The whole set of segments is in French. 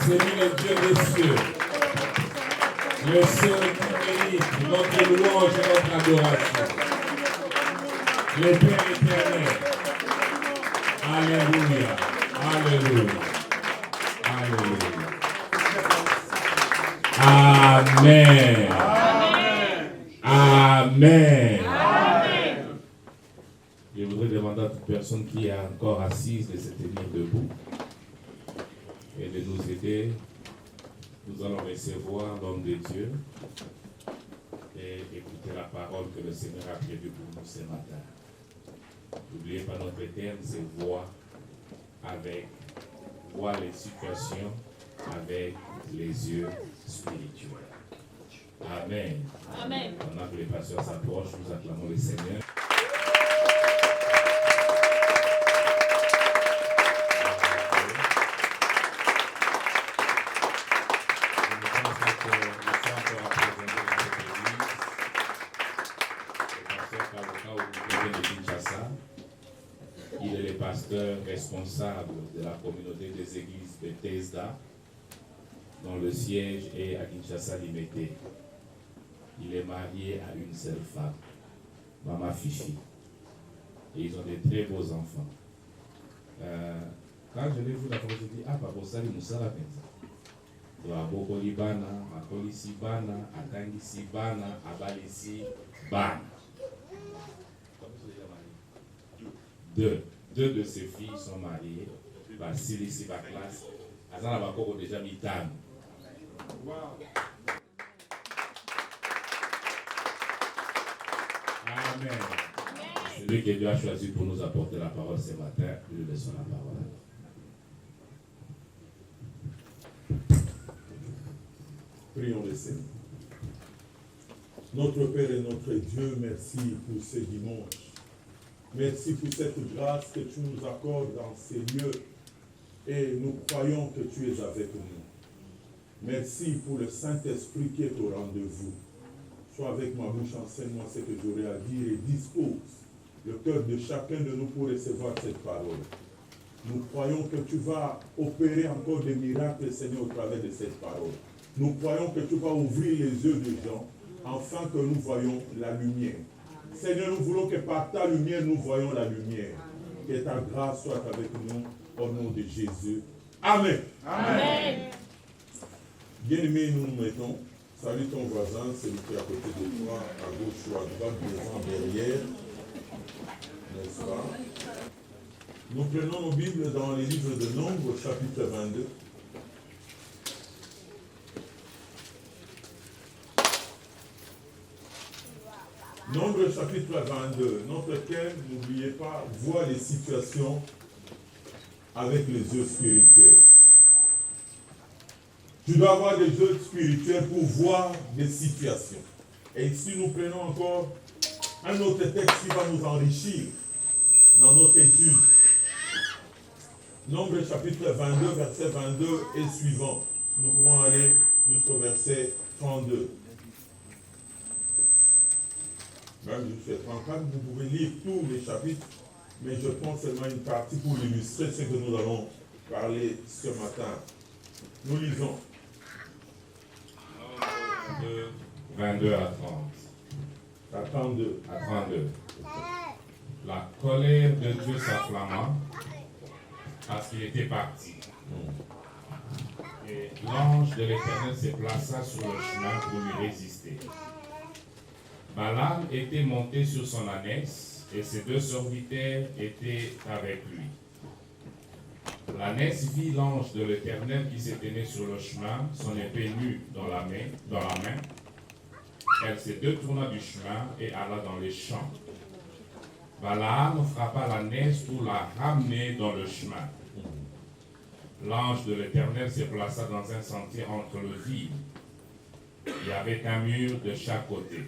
C'est lui le Dieu des cieux. Le seul qui mérite notre louange et notre adoration. Le Père éternel. Alléluia. Alléluia. Alléluia. Amen. Amen. Amen. Je voudrais demander à toute personne qui est encore assise de se tenir debout et de nous aider. Nous allons recevoir l'homme de Dieu et écouter la parole que le Seigneur a prévue pour nous ce matin. N'oubliez pas notre thème, c'est voir les situations avec les yeux spirituels. Amen. Amen. Pendant que les pasteurs s'approchent, nous acclamons le Seigneur. Il est le pasteur responsable de la communauté des églises de Bethesda, dont le siège est à Kinshasa Limité. Il est marié à une seule femme, Maman Fifi. Et ils ont de très beaux enfants. Quand je l'ai vu la fois, je dis, ah, papa, ça, nous ça la peine. Aboko Libana, Akolisi Bana, Atangisi Bana, Abalisi Bana. Deux de ses filles sont mariées. Silisi Baklas. Azana Bakoko déjà mitane. Amen. C'est lui que Dieu a choisi pour nous apporter la parole ce matin. Nous lui laissons la parole. Prions le Seigneur. Notre Père et notre Dieu, merci pour ce dimanche. Merci pour cette grâce que tu nous accordes dans ces lieux. Et nous croyons que tu es avec nous. Merci pour le Saint-Esprit qui est au rendez-vous. Sois avec ma bouche, enseigne-moi ce que j'aurai à dire et dispose le cœur de chacun de nous pour recevoir cette parole. Nous croyons que tu vas opérer encore des miracles, Seigneur, au travers de cette parole. Nous croyons que tu vas ouvrir les yeux des gens, afin que nous voyons la lumière. Seigneur, nous voulons que par ta lumière, nous voyons la lumière. Que ta grâce soit avec nous, au nom de Jésus. Amen. Amen. Bien-aimés, nous nous mettons. Salut ton voisin, celui qui est à côté de toi, à gauche ou à droite, devant, derrière. N'est-ce pas? Nous prenons nos Bibles dans les livres de Nombres, chapitre 22. Nombre chapitre 22, notre thème, n'oubliez pas, voir les situations avec les yeux spirituels. Tu dois avoir des yeux spirituels pour voir des situations. Et ici, nous prenons encore un autre texte qui va nous enrichir dans notre étude. Nombre chapitre 22, verset 22 et suivant. Nous pouvons aller jusqu'au verset 32. Même jusqu'à 34, vous pouvez lire tous les chapitres, mais je prends seulement une partie pour illustrer ce que nous allons parler ce matin. Nous lisons. 22 à 30. À 32. À 32. La colère de Dieu s'enflamma parce qu'il était parti. Et l'ange de l'Éternel se plaça sur le chemin pour lui résister. Balaam était monté sur son ânesse et ses deux serviteurs étaient avec lui. L'ânesse vit l'ange de l'Éternel qui se tenait sur le chemin, son épée nue dans la main. Elle se détourna du chemin et alla dans les champs. Balaam frappa l'ânesse pour la ramener dans le chemin. L'ange de l'Éternel se plaça dans un sentier entre le vide. Il y avait un mur de chaque côté.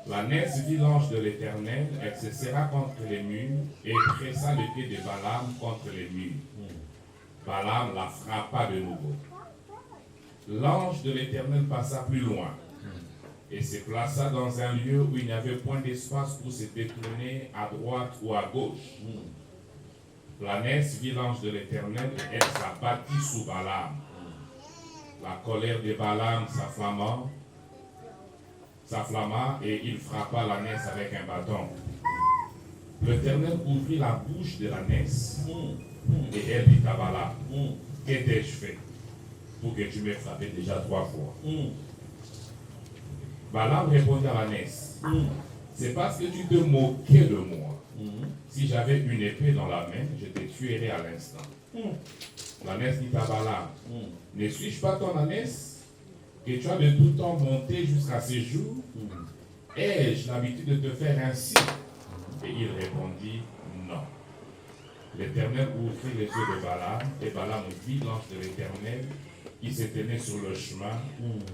L'ânesse vit l'ange de l'Éternel, elle se serra contre les murs et pressa le pied de Balaam contre les murs. Balaam la frappa de nouveau. L'ange de l'Éternel passa plus loin et se plaça dans un lieu où il n'y avait point d'espace pour se détourner à droite ou à gauche. L'ânesse vit l'ange de l'Éternel et elle s'abattit sous Balaam. La colère de Balaam s'afflamma et il frappa l'ânesse avec un bâton. L'Éternel ouvrit la bouche de l'ânesse et elle dit à Balaam, que t'ai-je fait pour que tu m'aies frappé déjà 3 fois? Balaam répondit à l'ânesse, c'est parce que tu te moquais de moi. Si j'avais une épée dans la main, je te tuerais à l'instant. L'ânesse dit à Balaam, ne suis-je pas ton ânesse que tu as de tout temps monté jusqu'à ce jour? Ai-je l'habitude de te faire ainsi? Et il répondit, non. L'Éternel ouvrit les yeux de Balaam, et Balaam vit l'ange de l'Éternel qui se tenait sur le chemin,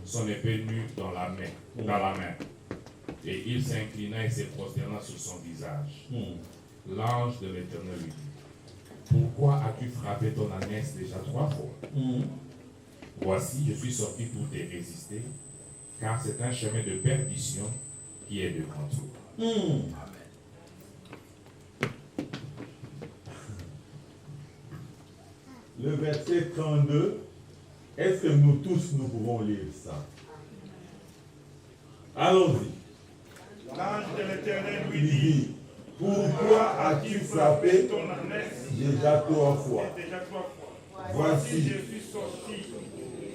son épée nue dans la main. Et il s'inclina et se prosterna sur son visage. L'ange de l'Éternel lui dit, pourquoi as-tu frappé ton ânesse déjà 3 fois? Voici, je suis sorti pour te résister, car c'est un chemin de perdition qui est devant toi. Le verset 32, est-ce que nous tous, nous pouvons lire ça? Allons-y. L'ange de l'Éternel lui Il dit, dit, pourquoi as-tu frappé ton ânesse déjà 3 fois? déjà 3 fois? Voici, Je suis sorti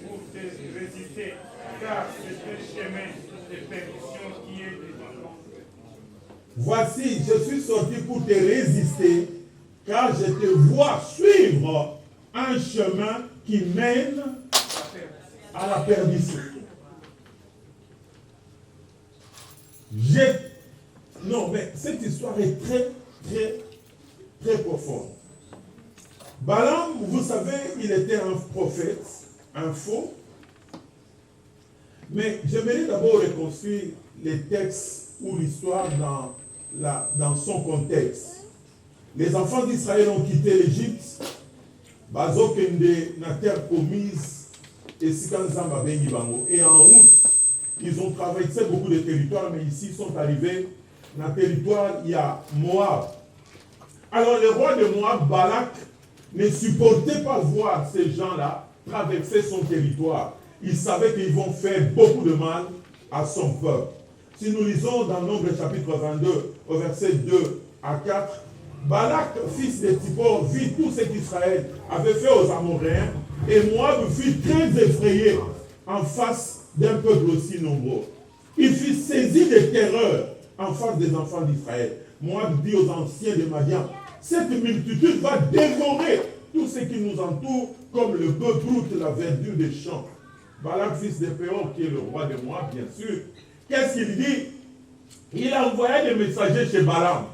pour te résister, car c'est un chemin de perdition qui est devant toi. voici, je suis sorti pour te résister, car je te vois suivre un chemin qui mène à la perdition. Non, mais cette histoire est très, très, très profonde. Balaam, vous savez, il était un prophète, un faux. Mais j'aimerais d'abord reconstruire les textes ou l'histoire dans son contexte. Les enfants d'Israël ont quitté l'Égypte. Bazokende na terre promise et Sikanzamba bengi bango. Et en route, ils ont traversé beaucoup de territoires, mais ici ils sont arrivés dans le territoire, il y a Moab. Alors le roi de Moab, Balak, ne supportait pas voir ces gens-là traverser son territoire. Il savait qu'ils vont faire beaucoup de mal à son peuple. Si nous lisons dans Nombre chapitre 22, au verset 2 à 4, Balak, fils de Tsippor, vit tout ce qu'Israël avait fait aux Amoréens, et Moab fut très effrayé en face d'un peuple aussi nombreux. Il fut saisi de terreur en face des enfants d'Israël. Moab dit aux anciens de Madian, cette multitude va dévorer tout ce qui nous entoure, comme le bœuf broute la verdure des champs. Balak, fils de Péor, qui est le roi de Moab, bien sûr, qu'est-ce qu'il dit? Il a envoyé des messagers chez Balaam.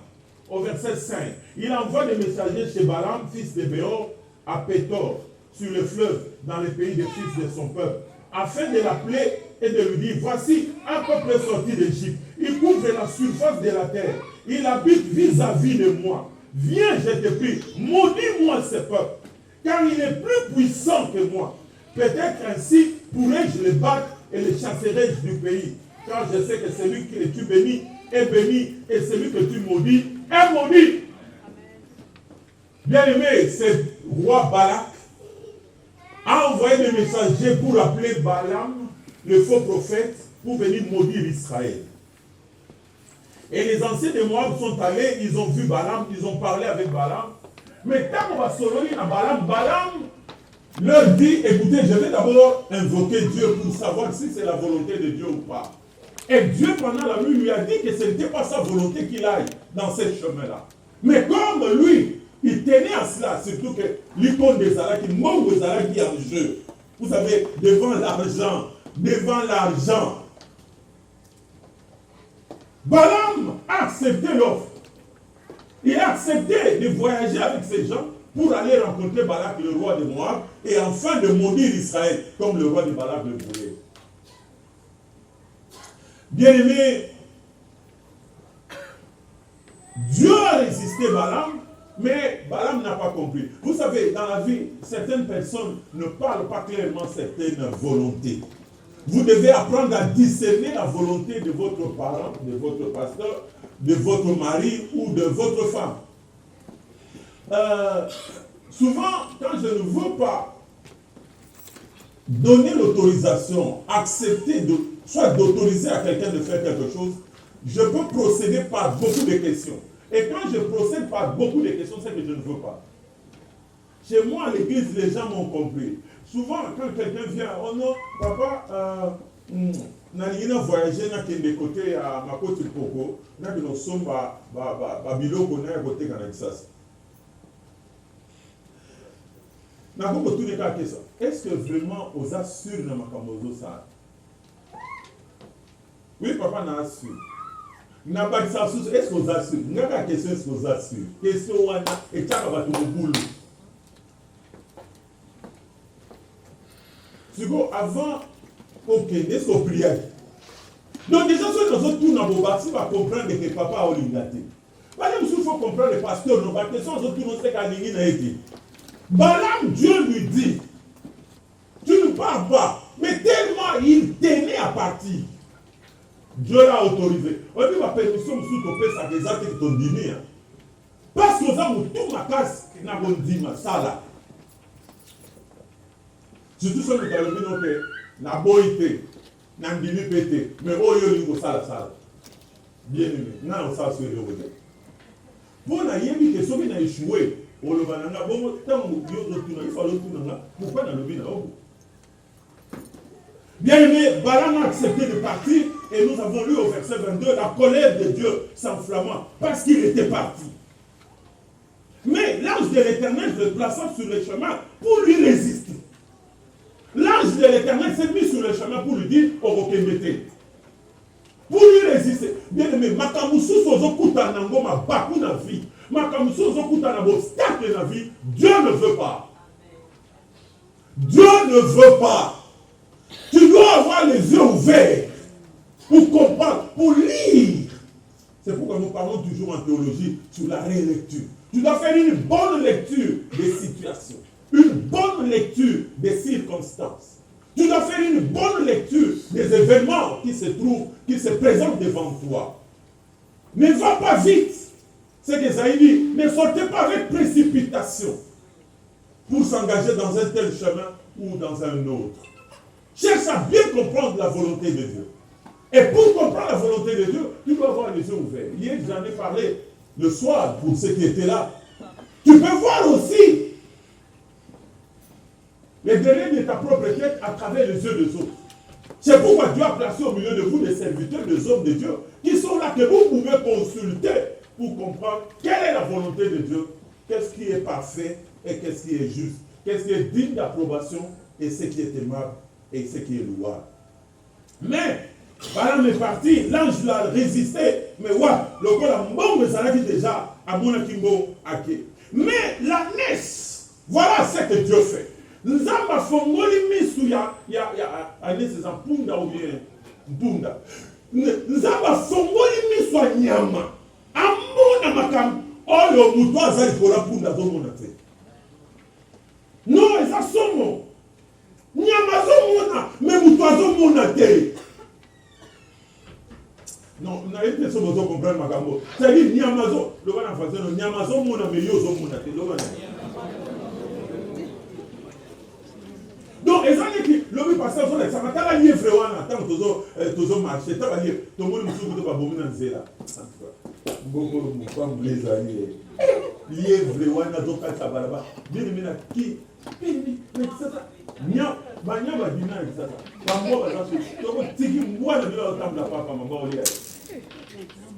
Au verset 5, il envoie des messagers chez Balaam, fils de Béor, à Pétor, sur le fleuve, dans le pays des fils de son peuple, afin de l'appeler et de lui dire, voici un peuple sorti d'Égypte. Il couvre la surface de la terre. Il habite vis-à-vis de moi. Viens, je te prie, maudis-moi ce peuple, car il est plus puissant que moi. Peut-être ainsi pourrais-je le battre et le chasserai-je du pays. Car je sais que celui que tu bénis est béni, et celui que tu maudis est maudit. Bien aimé, ce roi Balak a envoyé des messagers pour appeler Balaam, le faux prophète, pour venir maudire Israël. Et les anciens de Moab sont allés, ils ont vu Balaam, ils ont parlé avec Balaam. Mais quand on va s'ouvrir à Balaam, Balaam leur dit, écoutez, je vais d'abord invoquer Dieu pour savoir si c'est la volonté de Dieu ou pas. Et Dieu, pendant la nuit, lui a dit que ce n'était pas sa volonté qu'il aille dans ce chemin-là. Mais comme lui, il tenait à cela, surtout que l'icône des Zalak, il manque aux Zalak qui est en jeu. Vous savez, devant l'argent, Balaam a accepté l'offre. Il a accepté de voyager avec ces gens pour aller rencontrer Balak, le roi de Moab, et enfin de maudire Israël, comme le roi de Balak le voulait. Bien-aimé, Dieu a résisté Balaam, mais Balaam n'a pas compris. Vous savez, dans la vie, certaines personnes ne parlent pas clairement certaines volontés. Vous devez apprendre à discerner la volonté de votre parent, de votre pasteur, de votre mari ou de votre femme. souvent, quand je ne veux pas donner l'autorisation, accepter soit d'autoriser à quelqu'un de faire quelque chose, je peux procéder par beaucoup de questions. Et quand je procède par beaucoup de questions, c'est que je ne veux pas. Chez moi, à l'église, les gens m'ont compris. Souvent, quand quelqu'un vient, oh non, papa, Nalina voyagé na kende côté à Makoti Poko, na que nous sommes biloko na côté Kanakisas. Na beaucoup tout n'est pas question. Est-ce que vraiment aux assure na makamozo ça? Oui, papa n'a assure. Na pas ça est-ce qu'on assure? N'a pas question est-ce qu'on assure? Question wana et ça va tout boulot. Tu vois avant ok, est-ce qu'on prie? Donc déjà, ceux qui ont tout dans vos bâtiments va comprendre que papa a l'ingati. Il faut comprendre le pasteur, nos bâtiments sont tous dans ce n'a été. Balaam, Dieu lui dit, tu ne pars pas. Mais tellement il tenait à partir. Dieu l'a autorisé. On dit, ma permission, sous ton père, ça des actes qui t'ont dit. Parce que ça, tout ma casse, n'a pas dit ma sala. Surtout ceux qui ont dit, na boité, na ndimi pété, mais oh yo lingo sala. Bien aimé, na on ça sur le côté. Bon na yebi que soki na échoué, on le bananga bon tant yo retourner, il faut retourner là. Pourquoi na lobi na obo? Bien aimé, Balaam a accepté de partir et nous avons lu au verset 22 la colère de Dieu s'enflammant parce qu'il était parti. Mais l'ange de l'Éternel se plaça sur le chemin pour lui résister. L'ange de l'Éternel s'est mis sur le chemin pour lui dire Orokembete. Pour lui résister. Bien aimé, Makamusu Sozokuta Nangoma Baku na vie. Makamusu Sozokuta Nabo obstacle na vie. Dieu ne veut pas. Dieu ne veut pas. Tu dois avoir les yeux ouverts pour comprendre, pour lire. C'est pourquoi nous parlons toujours en théologie sur la rélecture. Tu dois faire une bonne lecture des situations. Une bonne lecture des circonstances. Tu dois faire une bonne lecture des événements qui se trouvent, qui se présentent devant toi. Ne va pas vite. C'est qu'Esaïe dit, ne sortez pas avec précipitation pour s'engager dans un tel chemin ou dans un autre. Cherche à bien comprendre la volonté de Dieu. Et pour comprendre la volonté de Dieu, tu dois avoir les yeux ouverts. Hier, j'en ai parlé le soir pour ceux qui étaient là. Tu peux voir aussi les délais de ta propre tête à travers les yeux des autres. C'est pourquoi Dieu a placé au milieu de vous des serviteurs, des hommes de Dieu, qui sont là que vous pouvez consulter pour comprendre quelle est la volonté de Dieu, qu'est-ce qui est parfait et qu'est-ce qui est juste, qu'est-ce qui est digne d'approbation et ce qui est aimable et ce qui est louable. Mais, Balaam est parti, l'ange l'a résisté, mais ouais, le corps a bon, ça l'a dit déjà à mon Kimbo Ake. Mais la naisse, voilà ce que Dieu fait. Nzamba fongoli misu ya anese za mpunda ou bien mpunda. Nzamba fongoli misu ya nyama. Amona makam oyo mutu azali kola mpunda zo mona te. Non, eza somo. Nyama zo mona, mais mutu azo mona te. Non, na été so bozo comprendre makambo. C'est-à-dire nyama zo, lo bana français no nyama zo mona mais yo zo mona te. Lo bana. Donc, les années qui l'ont passé au sol, ça m'a pas lié vraiment tant que tous marché, ça va lié. Tout le monde me souhaite pas bon dans zéla. Beaucoup comme les années. Lié vraiment dans tout ça là-bas. Bien mais qui mais ça nya ba nya ba dina ça. Ba mo ba ça. Donc tiki moi na bila table la papa mama oli.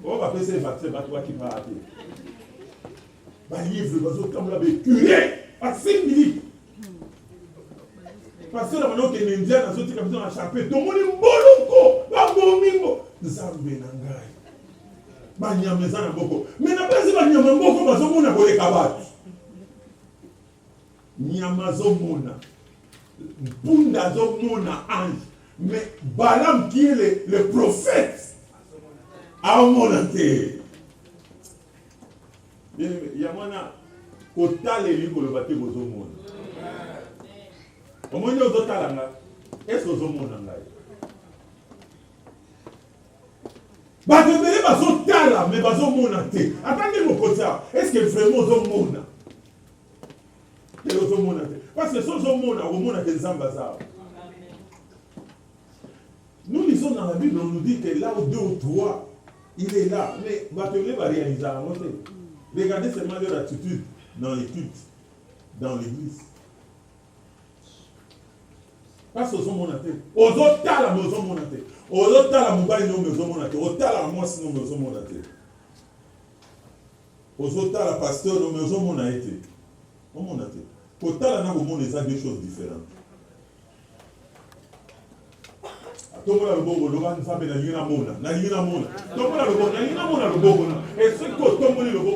On va passer vaccin ba toi qui va arrêter. Ba lié vraiment comme la curé à 5 minutes. Parce que la manière que les Indiens ont été capables de chanter, tout le monde est bon, pas bon, nous avons bien engagé. Banya mezana boko. Mais na place banya mamboko bazomona bole kabatu. Nyamazo mona. Punda zomona ange. Mais Balaam qui est le prophète a monté. Yamana kotale liko le bate bozomona. Est-ce que vous avez un mais attendez mon côté. Est-ce que vraiment vous avez Parce que sans nous lisons dans la Bible, on nous dit que là où 2 ou 3, il est là. Mais Bartholomé va réaliser à monter. Regardez seulement leur attitude dans les cultes, dans l'église. Parce qu'ils ont mon tête. Aux autres, t'as la maison mon tête. Aux autres, t'as la mobile non maison mon tête. Aux autres, t'as la moisse non maison mon tête. Aux autres, t'as la pasteur non maison mon tête. Mon tête. Pour t'as la nan au monde, ils ont 2 choses différentes. Tout le monde a le bon, le monde n'a pas de mona. Tout le monde a le bon, le bon. Et ce que tout le monde a le bon,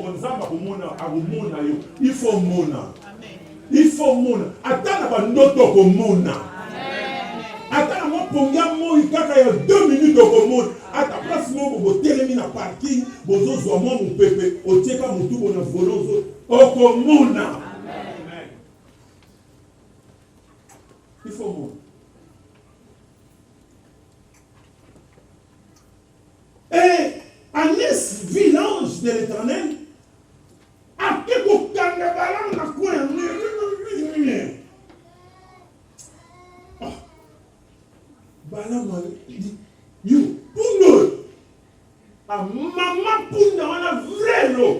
il faut mona. Il faut mona. Attends, la note au mona. Attends, moi, pour moi, il y a 2 minutes au monde. À ta place, moi, vous terminez la parking, vous avez moi, mon pépé, au tchèque, mon tout, mon voloso, au mona. Il faut mona. Et Agnès vit l'ange de l'Éternel. A quelque carnaval na coin. Balam dit yo puno. A maman punda on a vrai l'eau.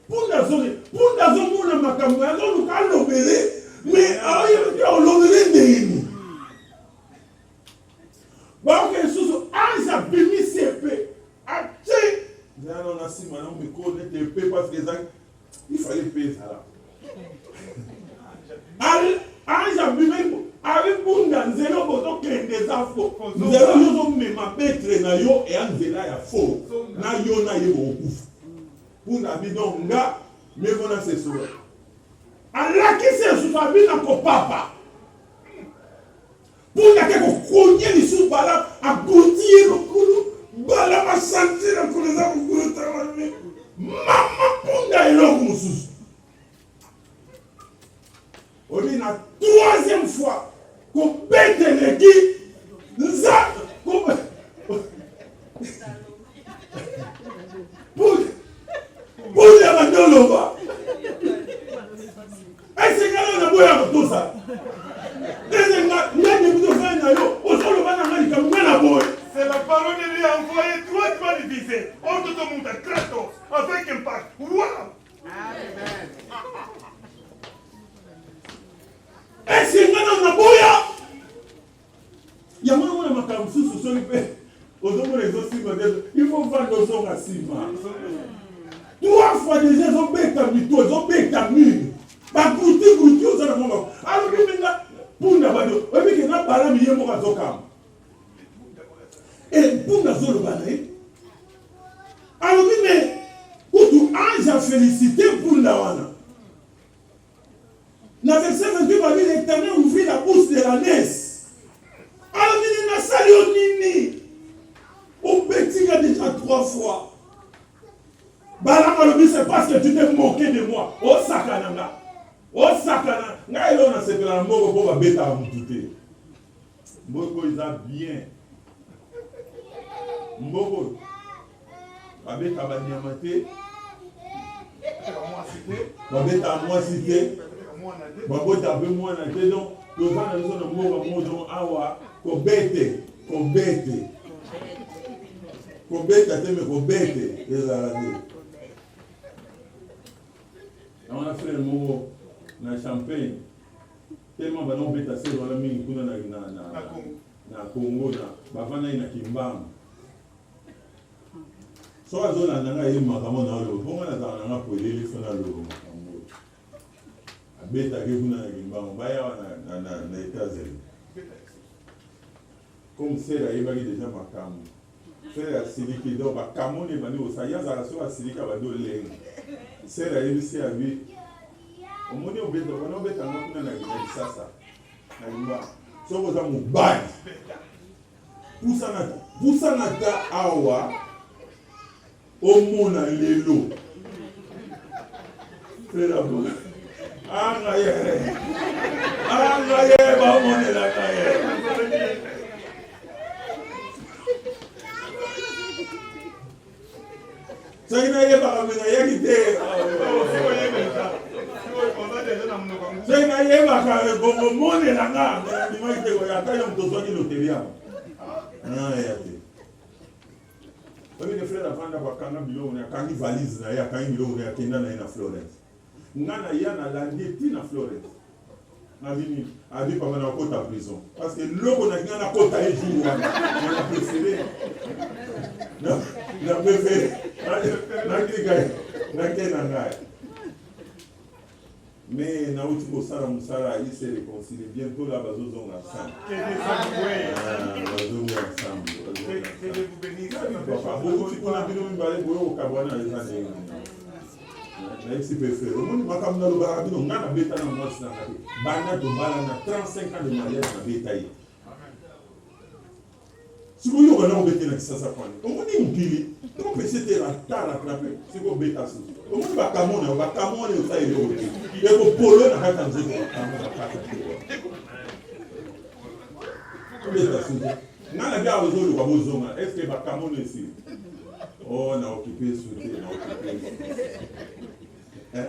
Punda zone mona makambo ya lo ka lobele mais ayo on lobele ndeni. Bah, ok, sous ange a béni ses paix. Acheté. On a si maintenant, mais qu'on est des paix parce que il fallait payer ça là. Ange a béni. Avec Bunda, zéro boto qui est des infos. Zéro yo me ma petre na yo et un zéro ya faux. Na yo na yo beaucoup. Bunda bidon nga, mais on a ses soeurs. Allah qui s'est sous famille na ko papa. Pour la que les sous bala à gouttier le cou, bala ma sentir le cou les amouroux travailler. Maman punda et l'homme moussous. On est la 3e fois qu'on bête l'équipe. Nous avons pour les mandolova. Est-ce que nous avons tout ça? C'est la parole de Dieu envoyée 3 fois divisée. On te monte à Kratos avec impact. Waouh! Amen. Est-ce que nous avons il y a moins de macaron sous le père. Il faut vendre son racine. 3 fois déjà, ils ont bêta mito, ils ont bêta mine. Pas goûter, aux animaux. Alors, Punda bado, obi ke na bala mi yemo kazoka. Et Punda zolo banae. Alors mais kutu ange a félicité Punda wana. Na verset 22 va dire l'Éternel ouvrit la bouche de l'ânesse. Alors il na sali nini. On bétinga déjà 3 fois. Bala malobi c'est parce que tu t'es moqué de moi. Oh sakananga. Oh sakana, ngai lo na sepela mboko po ba beta mutute. Mboko iza bien. Mboko ba beta ba nyamate. Ba beta moi cité. Ba bota be moi na te donc to za na so na mboko mojo awa ko bete. Ko beta teme ko bete ezala de. On a fait le mot na champagne tellement ba non beta c'est wala mingi kuna na Congo na bavana ina kimbamba so azola nanga ye makamo na lo bonga na za nanga polele fona lo makambo abeta ke kuna na kimbamba baya na États-Unis comme c'est là il va déjà makambo faire siliki do ba kamone bani osaya za so asilika ba do lenga c'est là il s'est abi omoni obeta wana obeta ngakuna na sasa na ngba so boza mobali pusana ta awa omona lelo frère bo anga ye ba omona la kaye Sagina ye ba amena ye kite C'est nga yeba ka gogo mone na nga ni mai te ko ya ta yo mtoto ki loteria. Ah ya te. Obi de frère avanda kwa kanga bilo na kangi valise na ya kangi bilo na kenda na Florence. Ngana ya na landeti na Florence. Na vini abi pa na kota prison parce que loko na ngana kota e jour wana. Na préféré. Na préféré. Na kika na kena ngai. Mais Naouti Bossara Moussara, il s'est réconcilié. Bientôt là, Bazo Zong ensemble. Bazo ensemble. Que Dieu vous bénisse. Beaucoup de gens ont dit au Cabana les années. Mais c'est préféré. Au moins, ma caméra, le barabino, on a bêta dans moi, c'est un bana de balana, 35 ans de mariage, on a bêta. Si vous avez un bêta, ça s'apprend. On dit un pili. Donc, c'était la tare attrapée. C'est quoi bêta? Au moins, va camon, ça est le il y a un polo dans la canne. Est-ce que va camon ici? Oh, on a occupé ce hein?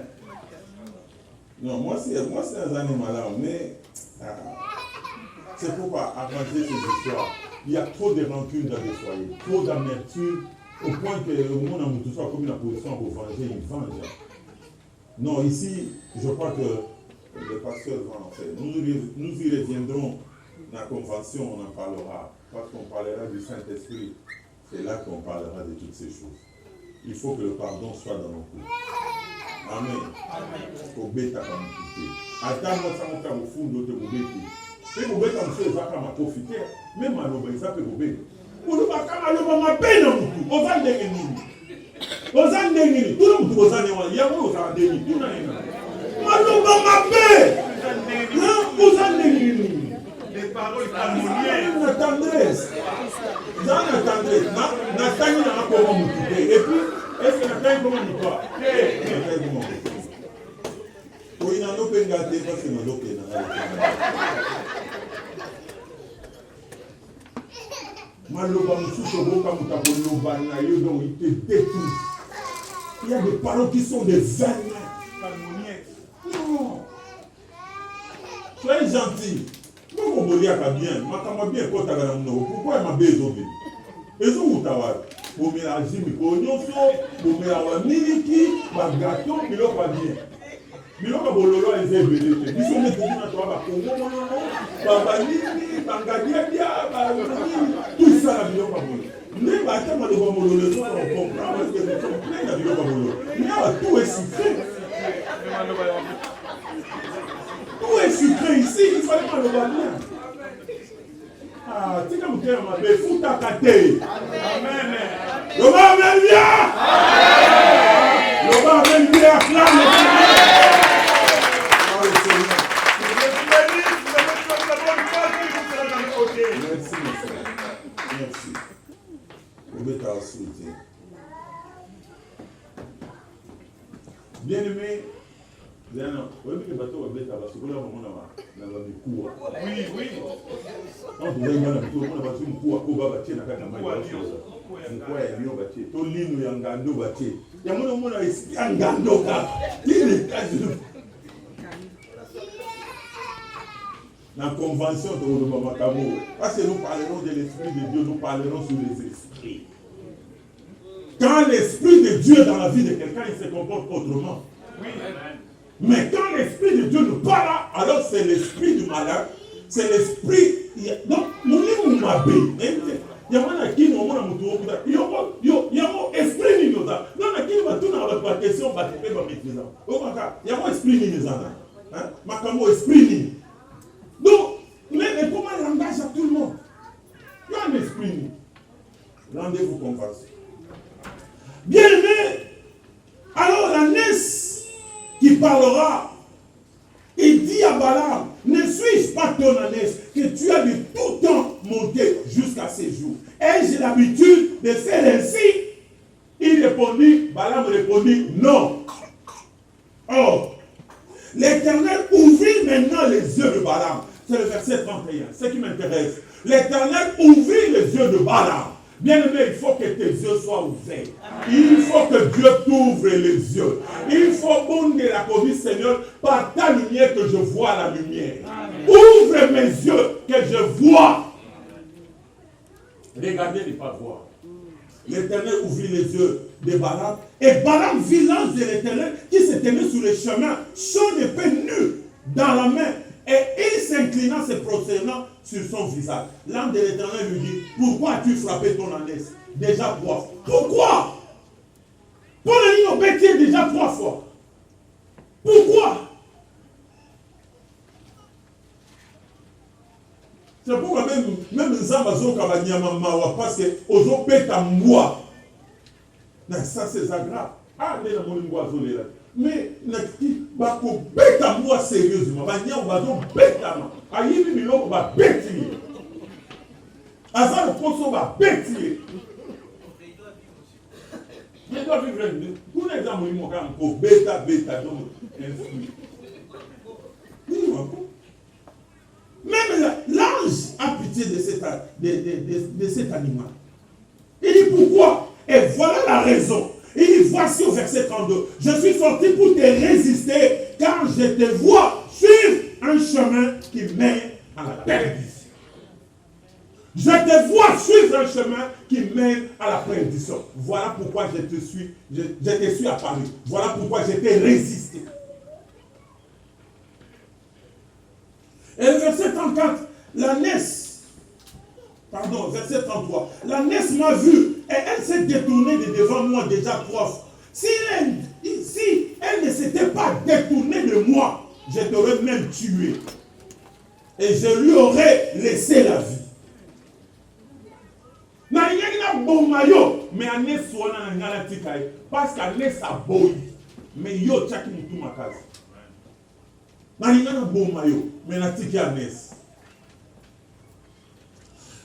Non, moi c'est un animal là, mais c'est pourquoi avancer ces histoires. Il y a trop de rancune dans les foyers, trop d'amertume, au point que le monde a tout ça comme une position pour venger, il venge. Non, ici, je crois que le pasteur va en faire. Nous y reviendrons dans la convention, on en parlera, parce qu'on parlera du Saint-Esprit. C'est là qu'on parlera de toutes ces choses. Il faut que le pardon soit dans nos coups. Amen. Au bêta comme tout. Attends, moi, ça m'a fait au fond de vos bêtis. Et vous bêta, monsieur, ça m'a profité. Même à l'eau, ça peut vous bêter. Vous ne pouvez pas m'appeler peine en tout. Vous allez gagner. Vous allez gagner. Tout le monde vous allez gagner. Il y a vous allez gagner. Tout le monde m'appelle. Vous allez gagner. Des paroles harmonieuses. La tendresse. Dans la tendresse. Nathalie n'a pas comment m'occuper. Et puis, est-ce que Nathalie comment m'occuper? Nathalie comment m'occuper? Oui, il n'y a pas de gâté parce qu'il n'y a pas de Maloba Moussou Boka Moutapoloba Nayo, donc il te détruit. Il y a des paroles qui sont des vaines. Non. Soyez gentils. Pourquoi vous bien? Pourquoi il m'a besoin? Et ça, vous avez pour mélanger mes cognons, pour mélanger miliki, ma gâteau, puis l'eau pas bien. Biloko bololo ezebelete biso ne toki na toba kongo mono baba nini bangadia dia tout ça la biloko bololo ne ba ta maloba bololo so on comprend parce que nous sommes pleins de biloko bololo mais tout est sucré ici il fallait maloba bien ah tika mutema mabe futa kate amen loba bien loba bien acclame. Merci. Bien aimé, oui, oui. La convention de Olobamakamo, parce que nous parlerons de l'Esprit de Dieu, nous parlerons sur les esprits. Quand l'Esprit de Dieu est dans la vie de quelqu'un, il se comporte autrement. Oui. Mais quand l'Esprit de Dieu nous parle, alors c'est l'Esprit du malade, c'est l'Esprit. Donc, nous n'y sommes pas bien. Il y a un qui nous a dit, il y a un esprit qui nous a dit, non, qui va tout dans la question, va te faire maîtriser. Il y a un esprit qui nous a dit. Makamo esprit. Donc, mais comment il engage à tout le monde? Il y a un esprit. Rendez-vous confiance. Bien aimé, alors la Ness qui parlera, il dit à Balaam, ne suis-je pas ton ânesse que tu as de tout temps monté jusqu'à ces jours? Et j'ai l'habitude de faire ainsi. Il répondit, Balaam répondit, non. Or, l'Éternel ouvrit maintenant les yeux de Balaam. C'est le verset 31, ce qui m'intéresse. L'Éternel ouvrit les yeux de Balaam. Bien-aimé, il faut que tes yeux soient ouverts. Il faut que Dieu t'ouvre les yeux. Il faut bondir la commis, Seigneur, par ta lumière que je vois la lumière. Ouvre mes yeux, que je vois. Regardez, ne pas voir. L'Éternel ouvrit les yeux de Balaam. Et Balaam vit l'ange de l'Éternel qui se tenait sur le chemin, son épée nue dans la main. Et il s'inclinant, se prosternant sur son visage. L'ange de l'Éternel lui dit, pourquoi as-tu frappé ton ânesse déjà 3 fois? Pourquoi? Ton ami obéit déjà 3 fois. Pourquoi? C'est pourquoi même les Amazons parce que aux autres pètent à moi. Ça c'est agréable. Ah, mais pour bête à moi sérieusement, on va donc bête à moi. Aïe, mais on va bêtir. Azar le poisson va bêtir. Mais toi, vivre pour l'exemple, il m'a dit bêta, donc, même l'ange a pitié de cet animal. Il dit pourquoi? Et voilà la raison. Il dit voici au verset 32. Je suis sorti pour te résister car je te vois suivre un chemin qui mène à la perdition. Je te vois suivre un chemin qui mène à la perdition. Voilà pourquoi je te suis apparu. Voilà pourquoi je t'ai résisté. Et le verset 34, verset 33, l'ânesse m'a vu et elle s'est détournée de devant moi déjà 3 fois. Si elle ne s'était pas détournée de moi, je t'aurais même tué. Et je lui aurais laissé la vie. Mais ânesse soit dans la tikaï, parce qu'ânesse a boy. Mais yo tchaki moutou makazi.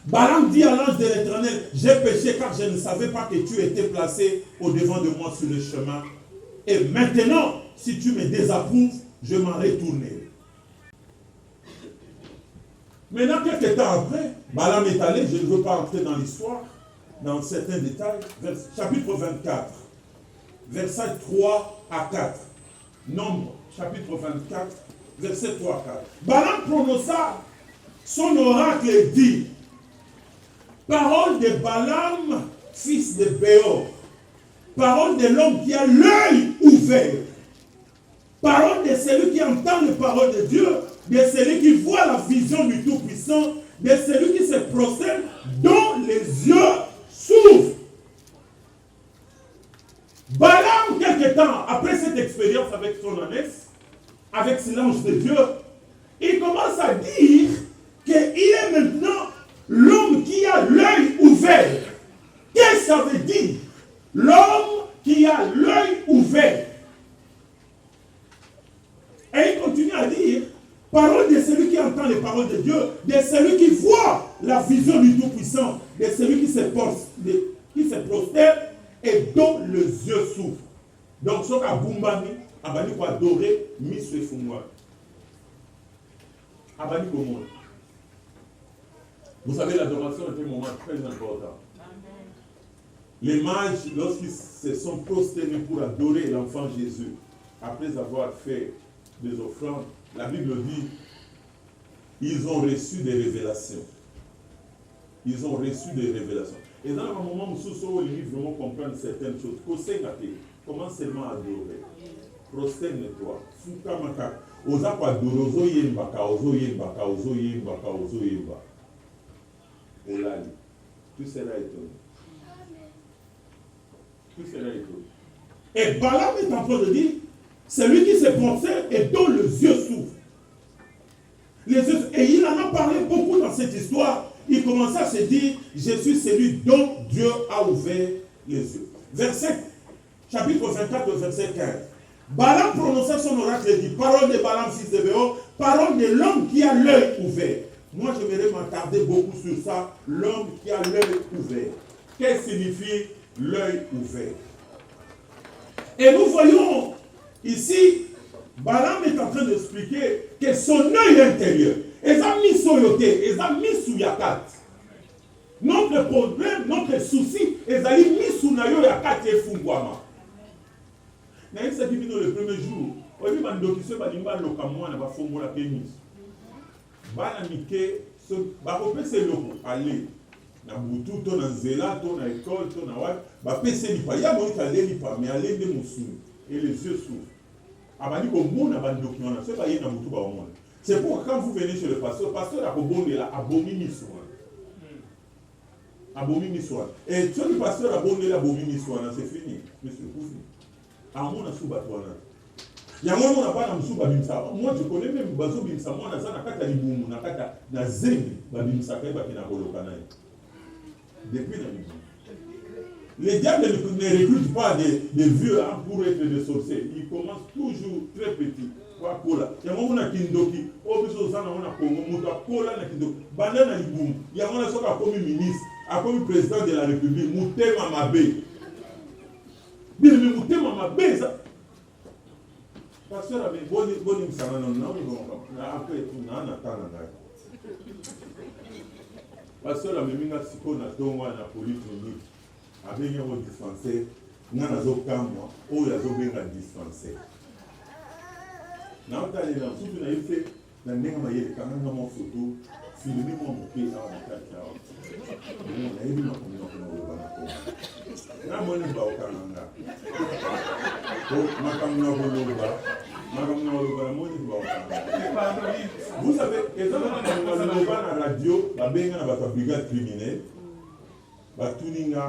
Balaam dit à l'ange de l'Éternel, j'ai péché car je ne savais pas que tu étais placé au devant de moi sur le chemin. Et maintenant, si tu me désapprouves, je m'en retournerai. Maintenant, quelques temps après, Balaam est allé, je ne veux pas entrer dans l'histoire, dans certains détails, chapitre 24, versets 3 à 4. Nombre, chapitre 24, verset 3 à 4. Balaam prononça son oracle et dit, parole de Balaam, fils de Béor, parole de l'homme qui a l'œil ouvert, parole de celui qui entend les paroles de Dieu, de celui qui voit la vision du Tout-Puissant, de celui qui se prosterne, dont les yeux s'ouvrent. Balaam, quelque temps après cette expérience avec son ânesse, avec l'ange de Dieu, il commence à dire qu'il est maintenant l'homme qui a l'œil ouvert. Qu'est-ce que ça veut dire? L'homme qui a l'œil ouvert. Et il continue à dire, parole de celui qui entend les paroles de Dieu, de celui qui voit la vision du Tout-Puissant, de celui qui se prosterne et dont les yeux s'ouvrent. Donc, ce qu'a Bumbani, Abani pour adorer, Miss Fumwa. Abani Komon. Vous savez, l'adoration est un moment très important. Les mages, lorsqu'ils se sont prosternés pour adorer l'enfant Jésus, après avoir fait des offrandes, la Bible dit, ils ont reçu des révélations. Ils ont reçu des révélations. Et dans le moment où nous les livres vraiment comprendre certaines choses, comment seulement adorer. Prosterne-toi. Fukamaka. Oza kwa dorozo yembaka, ozo yembaka, ozo yembaka, ozo yemba. Olali. Tu seras étonné. Tu seras étonné. Et Balaam est en train de dire, celui qui se prosterne et dont les yeux s'ouvrent. Et il en a parlé beaucoup dans cette histoire. Il commençait à se dire, je suis celui dont Dieu a ouvert les yeux. Chapitre 24, verset 15. Balaam prononçait son oracle et dit, parole de Balaam, fils de Béor, parole de l'homme qui a l'œil ouvert. Moi, j'aimerais m'attarder beaucoup sur ça, l'homme qui a l'œil ouvert. Qu'est-ce que signifie l'œil ouvert? Et nous voyons ici, Balaam est en train d'expliquer que son œil intérieur, ils ont mis soyoté, ils ont mis souyakat. Notre problème, notre souci, ezali misunayo ya kati efungwama. Na yesa bino le premier jour, oyebi bandokise balimba loka mwana bafongola pe miso. Bana mike so bakopesa eloko ale na butu to na nzela to na école to na wapi bapesa lipa ya monika ale lipa mais ale nde mosuni et les yeux s'ouvrent. Abandi komona bandoki wana so baye na butu baomona. C'est pourquoi quand vous venez chez le pasteur a kobondela abomi miso. Abomi miswa. Et si le pasteur a bonné la abomi miswa, c'est fini. Monsieur Koufi. À mon asuba toana. Il y a mon pas dans Msuba Bimsa. Moi je connais même Bazo Bimsa. Moi na zana kata libumu na kata na zengi Babimsa kai bakina kolokana. Depuis la libumu. Les diables ne recrutent pas des vieux hein, pour être des sorciers. Ils commencent toujours très petits. Kwa kola. Il y a mon na kindoki. Obiso zana on a Congo. Muta kola na kindoki. Banana libumu. Il y a mon na soka comme ministre. Comme président de la République, Moutema Mabé. Bien, mais Moutema Mabé, ça. Pasteur, bon, ça après, on a un attend. Pasteur, la même chose, si on a donné la polyclinique, avec un dispensaire, on a un ou il y a un dispensaire. Dans le cas où on a fait, on a une photo, filmé mon pays dans la carte. Vous savez, la radio, la brigade criminelle, la tuninga,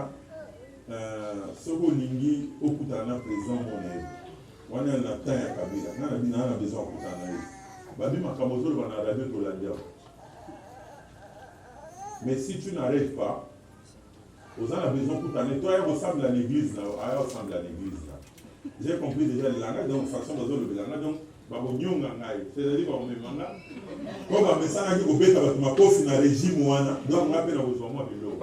Sogolingi, Okutana, président Monet. On a un temps à Kabila, on a besoin de Babi Makamoto, on a radio pour la dire. Mais si tu n'arrêtes pas, vous en avez besoin pour t'année. Toi, il ressemble à l'église là. Ressemble à l'église là. J'ai compris déjà le langage, donc façon de le langage, donc, c'est-à-dire qu'on me manga. Comme un message qui vous bête avec ma coffre dans le régime, donc on appelle à vos hommes de l'eau.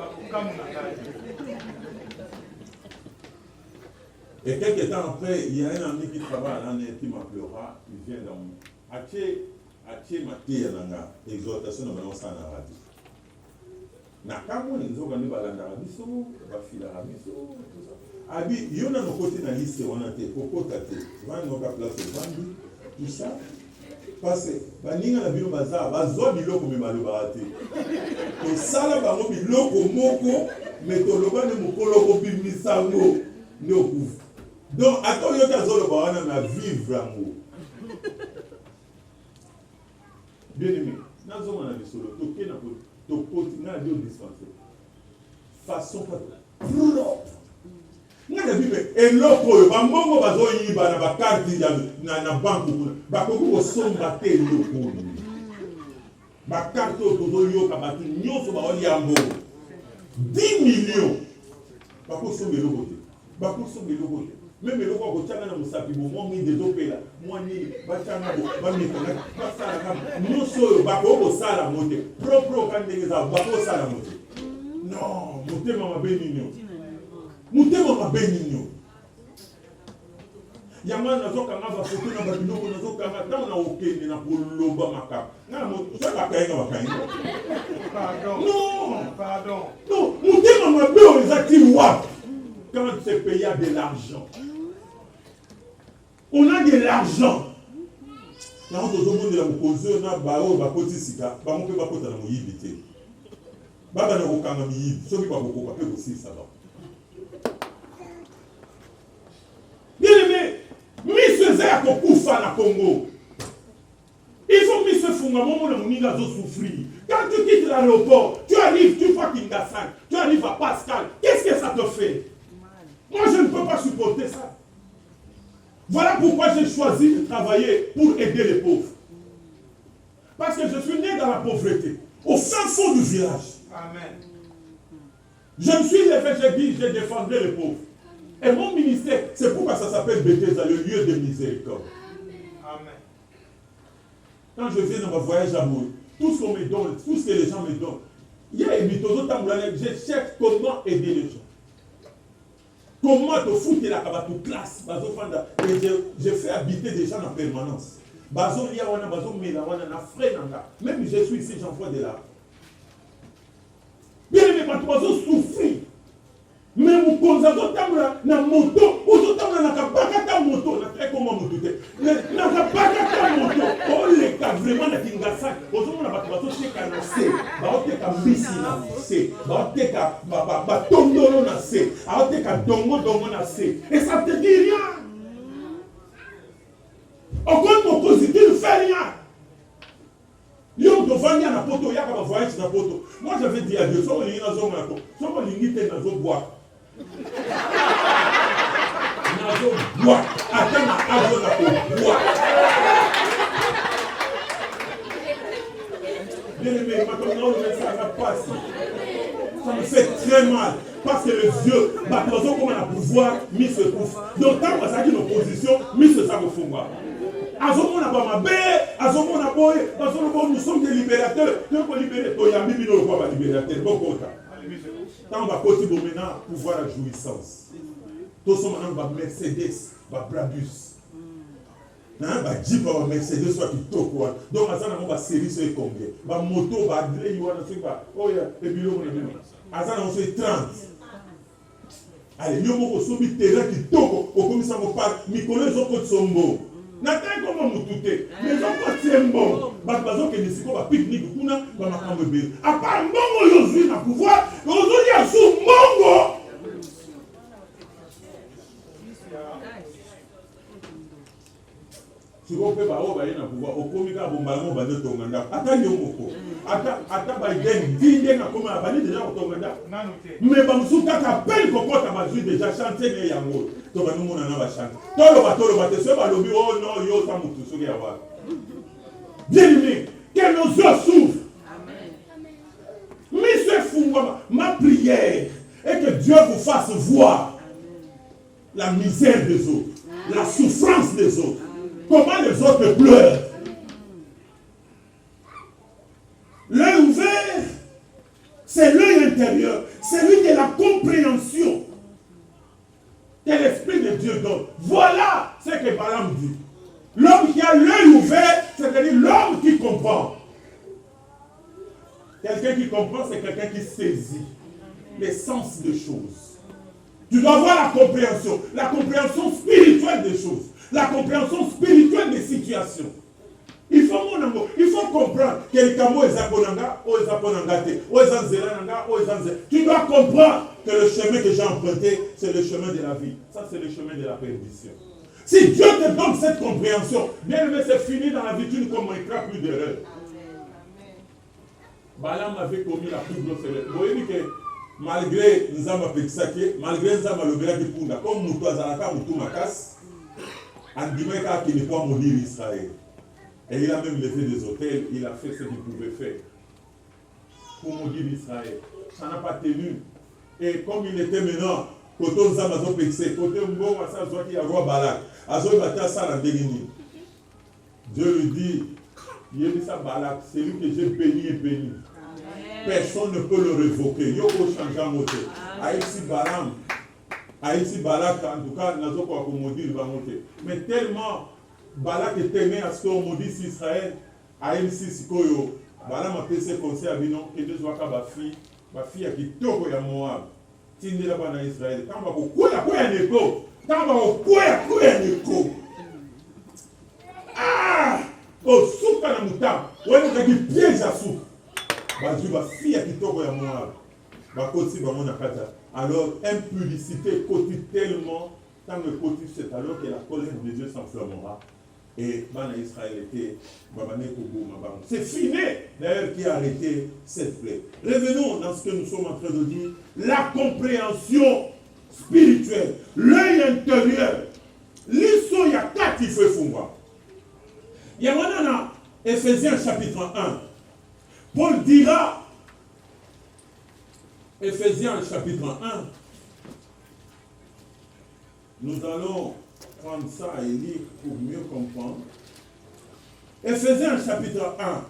Et quelques temps après, il y a un ami qui travaille à l'année qui m'appellera, il vient dans mon. Aché Maté Yananga, exhortation de Valence à la radio. Nakamoni nzoka ni balanda biso bafila biso tout ça abi yona no côté na liste wana te kokota te vani no ka place vandi tout ça parce baninga na bino baza bazo biloko me maloba te to sala bango biloko moko mais to loba ne mokolo ko bimisango ne okufu donc ato yo ta zolo ba wana na vivre ngo bien aimé na zo na bisolo to ke na ko to continuer à dire dispenser façon propre ngana bibe eloko ba mbongo bazo yiba na ba carte na banque ba ko ko somba te eloko ba carte to zo yoka ba tu nyoso ba oli ambo 10 millions ba ko somba eloko te ba ko somba eloko te même eloko ko tanga na musapi bo mo mi de topela mo ni ba tanga bo ba mi tanga ba sala kam nyoso ba ko sala mote propre kan de za ba ko sala mote non motema mabeninyo motema mabeninyo yamana nazoka ngava foto na babiloko nazoka ngata na okende na koloba makap na mo so ba kainga bakainga pardon non motema mabeo ezati wapi quand c'est payé à de l'argent. On a de l'argent. Quand on demande la cause, on a bao bakoti sika, ba mon pe bakota na moyibité. Baba na kokanga mi, so ki ba boko ba pe aussi ça va. Bien aimé, Monsieur Zé a kokufa na Congo. Il faut Monsieur Funga momo na moninga zo souffrir. Quand tu quittes l'aéroport, tu arrives, tu vois Kingasang, tu arrives à Pascal, qu'est-ce que ça te fait? Moi, je ne peux pas supporter ça. Voilà pourquoi j'ai choisi de travailler pour aider les pauvres. Parce que je suis né dans la pauvreté, au fin fond du village. Amen. Je me suis levé, j'ai dit, je défendrai les pauvres. Et mon ministère, c'est pourquoi ça s'appelle Bethesda, le lieu de miséricorde. Amen. Quand je viens dans mon voyage amoureux, tout ce qu'on me donne, tout ce que les gens me donnent, il y a un méthode, je cherche comment aider les gens. Comment te foutre la kabatou classe, et je fais habiter des gens en permanence. Bazo lia wana bazo mela wana na frère nanga. Même je suis ici, j'envoie de là. Bien aimé, bato bazosouffrir. Mais mokonzi azotambola na moto, ozotambola na kabaka ta moto, na très comment moto te. Na kabaka ta moto, oleka vraiment na Kingasaki. Ozomona bato bazoteka na se, baoteka mbisi na se, baoteka batondolo na se, baoteka dongo na se. Et ça te dit rien. Encore mokonzi, tu ne fais rien. Yo devant na poto, ya ka voyage na poto. Moi j'avais dit à Dieu, so lingi na zo ngako, so lingi te na zo boire. Nazo bois, attends na azo na bois. Bien aimé, maintenant ça va passer. Ça me fait très mal. Parce que le vieux, bateau comme on a pouvoir, mis se trouve. Donc tant que ça dit l'opposition, mis se ça me fout. Azomona Bamabe, Azomona Boy, nous sommes des libérateurs. Nous sommes libérer, nous sommes des libérateurs. Tant on va possible maintenant pouvoir la jouissance. Tous sommes maintenant Mercedes, Brabus. Ba Jeep, ba Mercedes, soit qui toque. Donc, Azana, on va série sur combien. Ba moto, ba Adré, on va oh, et puis Azana, on fait 30. Allez, nous avons un terrain qui toque. Au commissaire, on parle, mais connaissons autres sombo. N'attends comment nous touter. Mais on va tirer bon. Bazo que nous sommes pique-nique, kuna, ba makambo bé. À part Mongo, Yosu, na pouvoir, aujourd'hui, à sous Mongo. Si on peut pas pouvoir, au comica, bon ballon, ba de Tonganda. Attends, Yomoko. Attends, Biden, Dinde, na comme abali déjà au Tonganda. Mais Bamsouka t'appelle Cocotte à Bazou déjà chanté les Yango. Donc nous on en a chanté. Tolo bateau, c'est pas lobby, oh non, yo, ça m'a tout souris à voir. Bien aimé, que nos yeux s'ouvrent. Mais ce fou, ma prière est que Dieu vous fasse voir la misère des autres, la souffrance des autres, comment les autres pleurent. L'œil ouvert, c'est l'œil intérieur, c'est lui de la compréhension que l'Esprit de Dieu donne. Voilà ce que Balaam dit. L'homme qui a l'œil ouvert, c'est-à-dire l'homme qui comprend. Quelqu'un qui comprend, c'est quelqu'un qui saisit l'essence des choses. Tu dois avoir la compréhension spirituelle des choses, la compréhension spirituelle des situations. Il faut comprendre que les camo est zaponanga, ou est zaponangate, ou est zanzerananga, ou est zanzer. Tu dois comprendre que le chemin que j'ai emprunté, c'est le chemin de la vie. Ça, c'est le chemin de la perdition. Si Dieu te donne cette compréhension, bien aimé, c'est fini dans la vie, tu ne commettras plus d'erreur. Balaam avait commis la plus grosse erreur. Vous voyez que malgré Nzama Pexake, malgré Nzama Lobera Kipunda, comme Moutou Azaraka, Moutou Makas, Andimeka qui n'est pas maudit Israël. Et il a même levé des hôtels, il a fait ce qu'il pouvait faire pour maudire Israël. Ça n'a pas tenu. Et comme il était maintenant, côté Nzama Pexake, côté Mbo, ça soit qu'il y a roi Balak, Azo Bata Sara Degini. Dieu lui dit, il dit ça Balak, c'est lui que j'ai béni et béni. Personne ne peut le révoquer. Yo ko changer moté. Aïsi Balam, Aïsi Balak, en tout cas, nazo ko maudire va monter. Mais tellement Balak est aimé à ce qu'on maudisse Israël, Aïsi Sikoyo, Balam a fait ses conseils à Binon, et deux fois ma fille a qui toko ya Moab. Tindi là-bas dans Israël. Quand on va au quoi neko. Quand on va au quoi neko. Ah! Oh, soupe à la moutarde. Ouais, on a dit piège à soupe. Bazou va fille à qui toko ya Moab. Va côté va mon akata. Alors, impudicité côté tellement, tant le côté c'est alors que la colère de Dieu s'enflammera. Et Bana Israël était c'est fini d'ailleurs qui a arrêté cette plaie. Revenons dans ce que nous sommes en train de dire. La compréhension spirituelle, l'œil intérieur. L'issue, il y a 4 qui fait fouvoir. Il y a maintenant dans Ephésiens chapitre 1. Paul dira, Ephésiens chapitre 1, nous allons prendre ça et lire pour mieux comprendre. Ephésiens chapitre 1.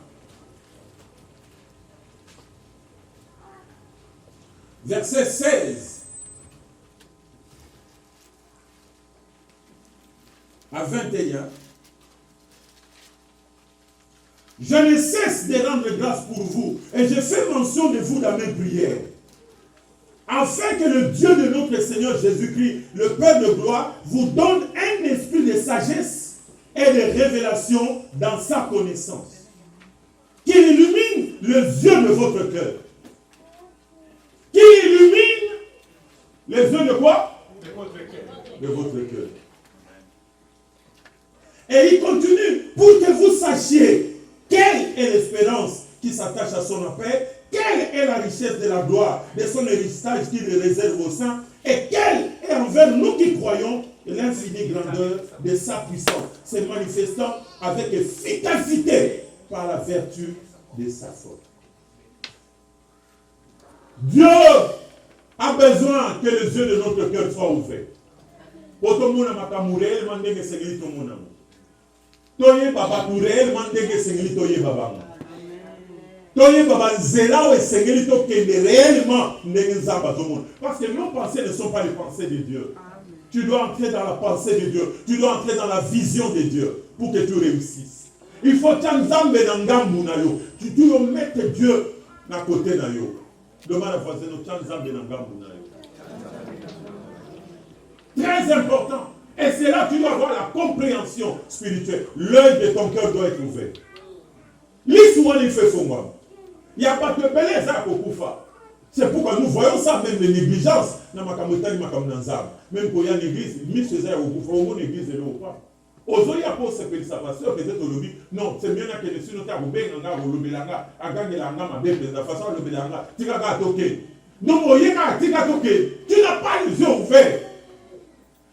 Verset 16 à 21. Je ne cesse de rendre grâce pour vous et je fais mention de vous dans mes prières, afin que le Dieu de notre Seigneur Jésus-Christ, le Père de gloire, vous donne un esprit de sagesse et de révélation dans sa connaissance. Qu'il illumine les yeux de votre cœur. Qu'il illumine les yeux de quoi? De votre cœur. De votre cœur. Et il continue pour que vous sachiez quelle est l'espérance qui s'attache à son appel, quelle est la richesse de la gloire de son héritage qu'il réserve aux saints, et quelle est envers nous qui croyons l'infinie grandeur de sa puissance, se manifestant avec efficacité par la vertu de sa force. Dieu a besoin que les yeux de notre cœur soient ouverts. Toye baba pour réellement ndenge sengeli toye baba. Toye baba zela ou sengeli to kende réellement ndenge nzamba tout monde. Parce que nos pensées ne sont pas les pensées de Dieu. Tu dois entrer dans la pensée de Dieu. Tu dois entrer dans la vision de Dieu pour que tu réussisses. Il faut t'enzambe na ngambu na yo. Tu dois mettre Dieu à côté na yo. Demande à voisin no t'enzambe na ngambu na yo. Très important. Et c'est là que tu dois avoir la compréhension spirituelle. L'œil de ton cœur doit être ouvert. L'histoire, il fait faux. Il n'y a pas de belé, ça pour Koufa. C'est pourquoi nous voyons ça, même les négligences. Même pour y a une église, il faisait au Koufa, au église et au pas. Aujourd'hui, il y a pas ce que ça passe, peut-être au lobby. Non, c'est mieux que les synotaires ou bien au lobby langa, à gagner la nama, de la façon le lobby langa, tu vas toquer. Non, tu n'as pas les yeux ouverts.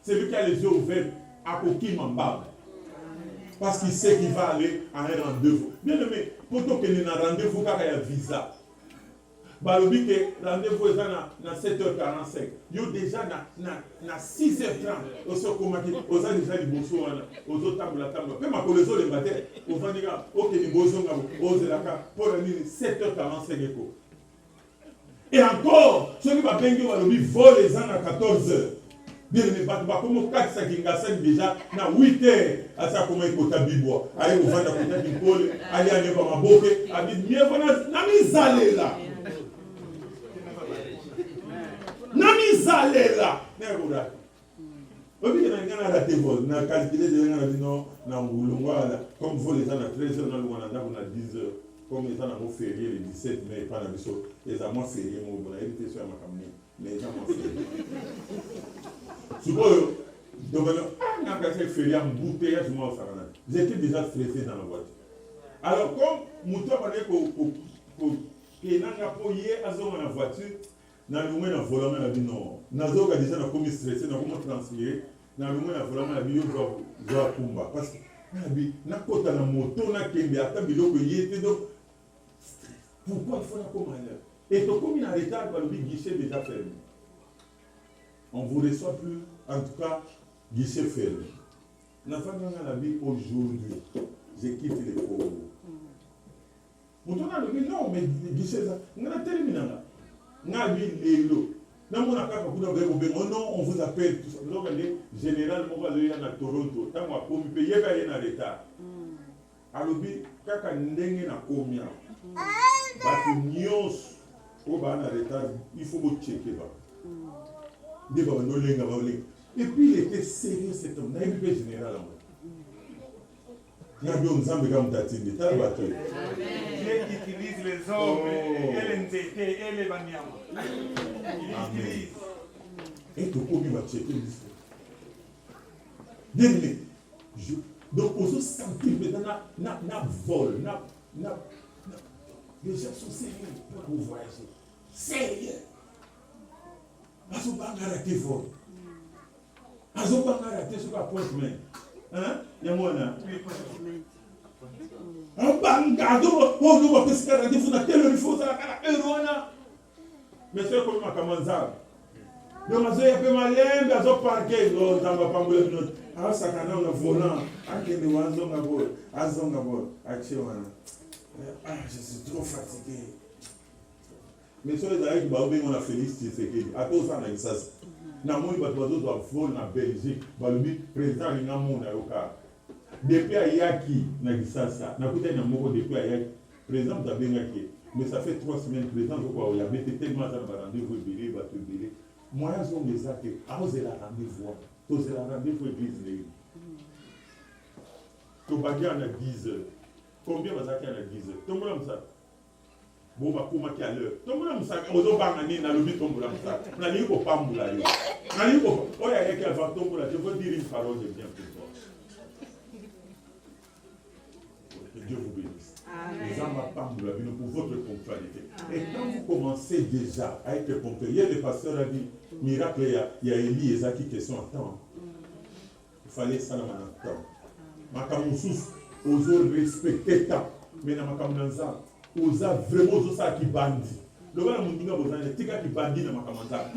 Celui qui a les yeux ouverts a coquille mambable. Parce qu'il sait qu'il va aller à un rendez-vous. Bien aimé, pour que tu aies un rendez-vous, il y a un visa. Balobi que rendez-vous est à 7h45. Yo déjà à 6h30. Au sein de aux gens déjà les bossons, aux autres tables la table. Même à les autres les matin, aux gens des gars, ok les bossons, aux élaka pour la nuit 7h45 écho. Et encore, ceux qui va bien Balobi volent les gens à 14h. Bien aimé, comme 4 5 déjà, na 8h, à ça comment il faut bibois. Allez, au vent à côté du pôle, allez à Nebamaboke, à dire, mieux voilà, n'a mis allé là. N'a mis allé là. N'est-ce pas? Obi na ngana raté vol, na calculé de ngana bino na ngulungwa comme vol les gens à 13h na lungwana na 10h. Comme les gens à férié le 17 mai, pas la biso, les amours fériés, mon bon, hérité sur ma caméra. Les gens m'ont fait. J'étais déjà stressé dans la voiture. Alors, comme Moutou a dit que n'a pas la voiture, n'a pas eu volant, n'a dit non. N'a pas déjà stressé, n'a pas transféré, n'a pas eu volant, n'a dit Kumba. Parce que n'a pas la moto, n'a pas eu pourquoi il faut la commander? Et comme il a retard, le guichet déjà fermé. On ne vous reçoit plus, en tout cas, guichet fermé. La femme a la vie aujourd'hui, je quitte les pauvres. Pourtant, on a dit non, mais guichet, on a terminé là. On a dit les lots. Non, on vous appelle tout ça. Donc, général, on va aller à Toronto. Tant qu'on a payé, il y a un retard. Alors, quand on a un combien, il faut vous checker. Et puis il était sérieux cet homme, il était général. Dieu utilise les hommes et les nzete et les banyama. Il utilise. Et tout le monde va checker l'histoire. Donc, on se sentit maintenant, n'a vol, les gens sont sérieux pour vous voyager. Sérieux. Parce qu'on va arrêter fort. Parce qu'on va arrêter sur la pointe main. Hein? Il y a moi là. On va garder, on va faire ce qu'on a dit, on a tel faut ça la monsieur comme ma camanza. Donc on a peu malin, on a parqué, on a pas voulu notre. Ah ça quand on a volant, à quel niveau on a vol, ah, je suis trop fatigué. Mais sur les aïeux, on a félicité ce qu'il a tout ça dans ça. Na moi il va voler en Belgique, le président il n'a mon avocat. Depuis Ayaki na Gisasa, na kuta na moko depuis Ayaki, président da Bengaki. Mais ça fait 3 semaines présent, je crois, il y avait tellement de rendez-vous, il va te dire. Moi, je me disais que, ah, vous avez rendez-vous, vous avez rendez-vous église. Tu vas dire à 10 heures. Combien vous avez à 10 heures? Tout le monde ça. Bon, bah, pour qui à l'heure. Tout le monde ça. Aux autres banques, dans le but, tout le monde ça. On a dit qu'on pas moula. On a dit qu'on. Oh, il y a quelqu'un avant tout le monde. Je veux dire une parole de bien pour toi. Que Dieu vous bénisse. Les gens ne pas moula pour votre ponctualité. Et quand vous commencez déjà à être ponctuel, hier le pasteur a dit miracle, il y a Élie et Zaki qui sont en temps. Il fallait ça dans mon temps. Makamoussous, osons respecter le temps. Mais dans Makamounanza, osa vraiment osa qui bandit. Le gars n'a pas besoin de tika qui bandit dans Makamounanza.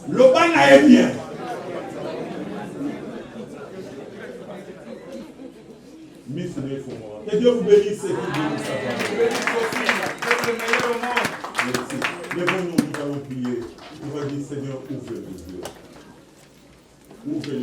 Le gars n'a bien. Miss Né Fomora. Que Dieu vous bénisse et vous bénisse. C'est le meilleur au monde. Merci. Lèvons-nous, nous allons prier. Nous allons dire Seigneur, ouvre les yeux. Ouvre les